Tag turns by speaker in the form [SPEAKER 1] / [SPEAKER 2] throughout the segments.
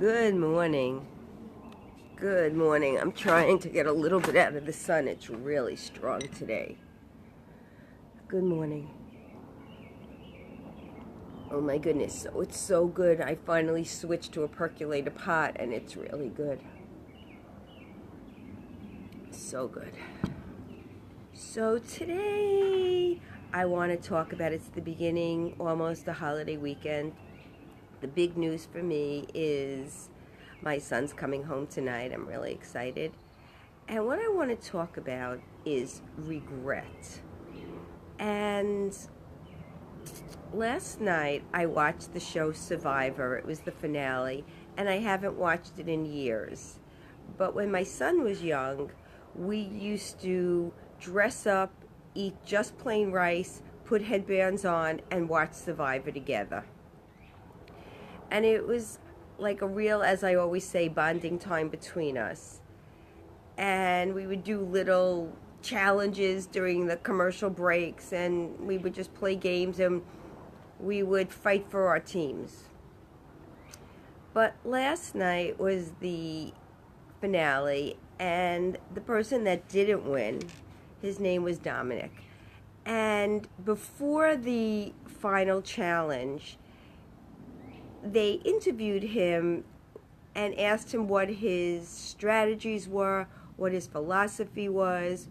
[SPEAKER 1] Good morning. Good morning. I'm trying to get a little bit out of the sun. It's really strong today. Good morning. Oh my goodness. So it's so good. I finally switched to a percolator pot and it's really good. So good. So today I want to talk about it's the beginning, almost the holiday weekend. The big news for me is my son's coming home tonight. I'm really excited. And what I want to talk about is regret. And last night I watched the show Survivor. It was the finale, and I haven't watched it in years. But when my son was young, we used to dress up, eat just plain rice, put headbands on, and watch Survivor together. And it was like a real, as I always say, bonding time between us. And we would do little challenges during the commercial breaks, and we would just play games, and we would fight for our teams. But last night was the finale, and the person that didn't win, his name was Dominic. And before the final challenge, they interviewed him and asked him what his strategies were, what his philosophy was,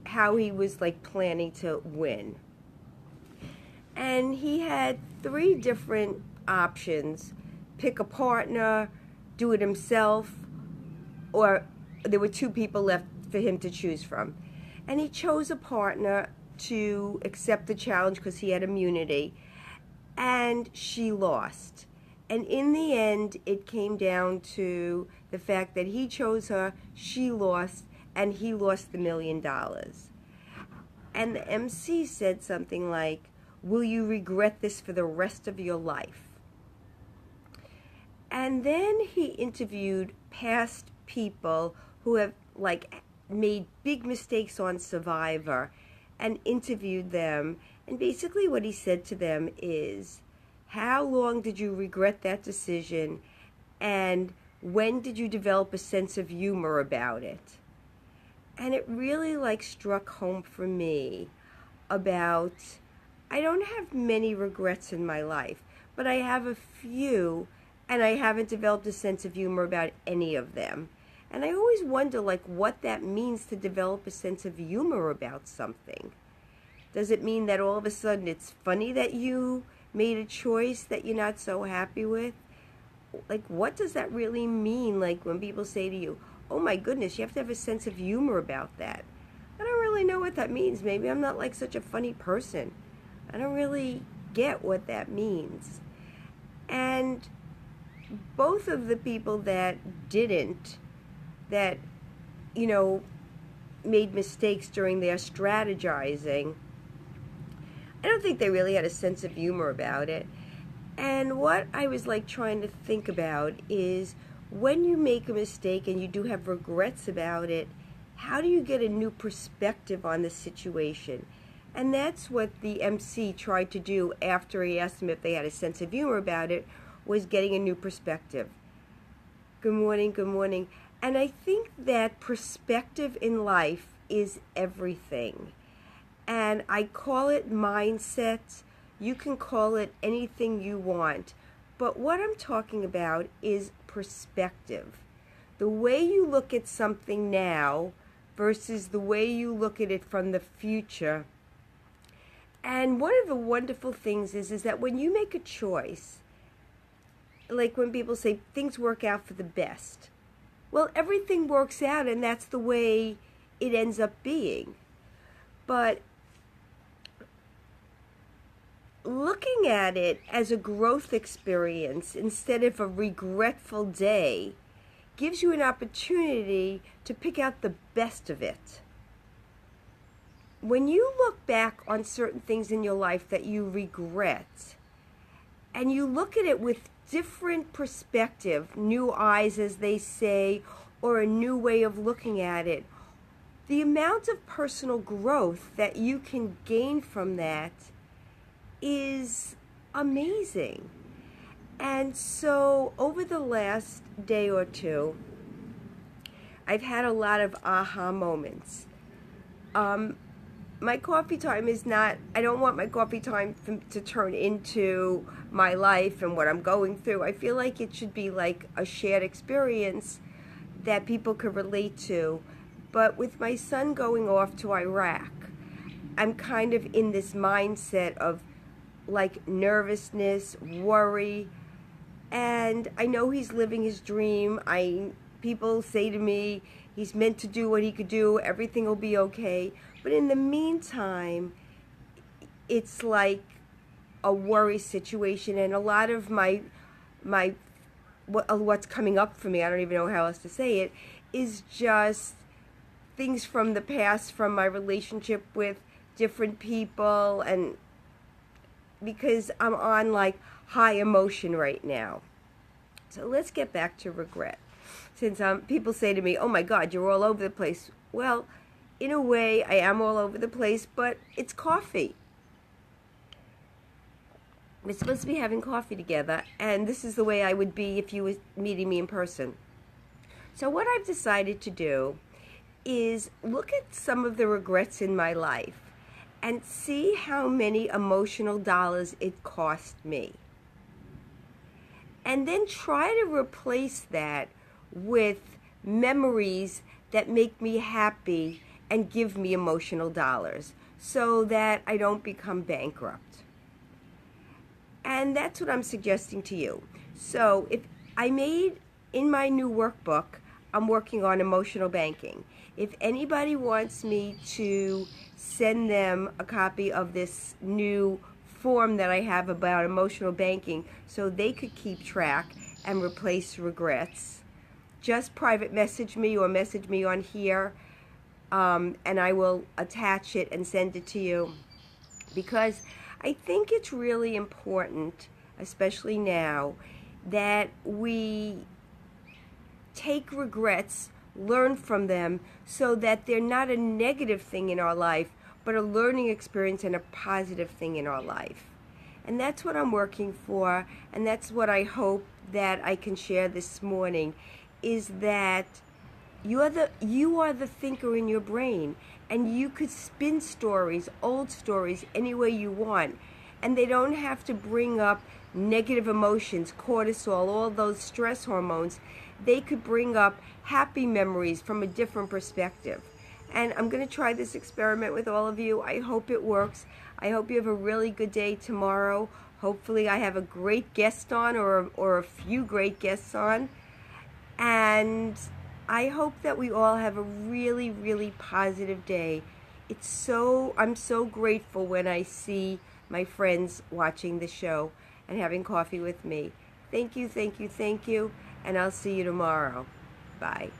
[SPEAKER 1] how he was like planning to win. And he had 3 different options: pick a partner, do it himself, or there were 2 people left for him to choose from. And he chose a partner to accept the challenge because he had immunity, and she lost. And in the end, it came down to the fact that he chose her, she lost, and he lost the $1 million. And the MC said something like, "Will you regret this for the rest of your life?" And then he interviewed past people who have like made big mistakes on Survivor and interviewed them. And basically what he said to them is, how long did you regret that decision, and when did you develop a sense of humor about it? And it really like struck home for me about, I don't have many regrets in my life, but I have a few, and I haven't developed a sense of humor about any of them. And I always wonder like what that means to develop a sense of humor about something. Does it mean that all of a sudden it's funny that you made a choice that you're not so happy with? Like, what does that really mean? Like when people say to you, oh my goodness, you have to have a sense of humor about that. I don't really know what that means. Maybe I'm not like such a funny person. I don't really get what that means. And both of the people that didn't, that, made mistakes during their strategizing, I don't think they really had a sense of humor about it. And what I was like trying to think about is, when you make a mistake and you do have regrets about it, how do you get a new perspective on the situation? And that's what the MC tried to do after he asked them if they had a sense of humor about it, was getting a new perspective. Good morning, good morning. And I think that perspective in life is everything. And I call it mindset. You can call it anything you want. But what I'm talking about is perspective. The way you look at something now versus the way you look at it from the future. And one of the wonderful things is that when you make a choice, like when people say things work out for the best, well, everything works out, and that's the way it ends up being. But looking at it as a growth experience instead of a regretful day gives you an opportunity to pick out the best of it. When you look back on certain things in your life that you regret, and you look at it with different perspective, new eyes as they say, or a new way of looking at it, the amount of personal growth that you can gain from that is amazing. And so over the last day or two, I've had a lot of aha moments. My coffee time is not, I don't want my coffee time to turn into my life and what I'm going through. I feel like it should be like a shared experience that people could relate to. But with my son going off to Iraq, I'm kind of in this mindset of like nervousness, worry, and I know he's living his dream. People say to me, he's meant to do what he could do, everything will be okay. But in the meantime, it's like a worry situation, and a lot of what's coming up for me, I don't even know how else to say it, is just things from the past, from my relationship with different people, and because I'm on like high emotion right now. So let's get back to regret. Since people say to me, oh my God, you're all over the place. Well, in a way, I am all over the place, but it's coffee. We're supposed to be having coffee together, and this is the way I would be if you were meeting me in person. So what I've decided to do is look at some of the regrets in my life and see how many emotional dollars it cost me. And then try to replace that with memories that make me happy and give me emotional dollars so that I don't become bankrupt. And that's what I'm suggesting to you. So if I made, in my new workbook, I'm working on emotional banking. If anybody wants me to send them a copy of this new form that I have about emotional banking so they could keep track and replace regrets, just private message me or message me on here, and I will attach it and send it to you, because I think it's really important, especially now, that we take regrets, learn from them, so that they're not a negative thing in our life, but a learning experience and a positive thing in our life. And that's what I'm working for, and that's what I hope that I can share this morning, is that you are the thinker in your brain, and you could spin stories, old stories, any way you want, and they don't have to bring up negative emotions, cortisol, all those stress hormones. They could bring up happy memories from a different perspective. And I'm going to try this experiment with all of you. I hope it works. I hope you have a really good day tomorrow. Hopefully I have a great guest on, or a few great guests on. And I hope that we all have a really, really positive day. I'm so grateful when I see my friends watching the show and having coffee with me. Thank you, thank you, thank you, and I'll see you tomorrow. Bye.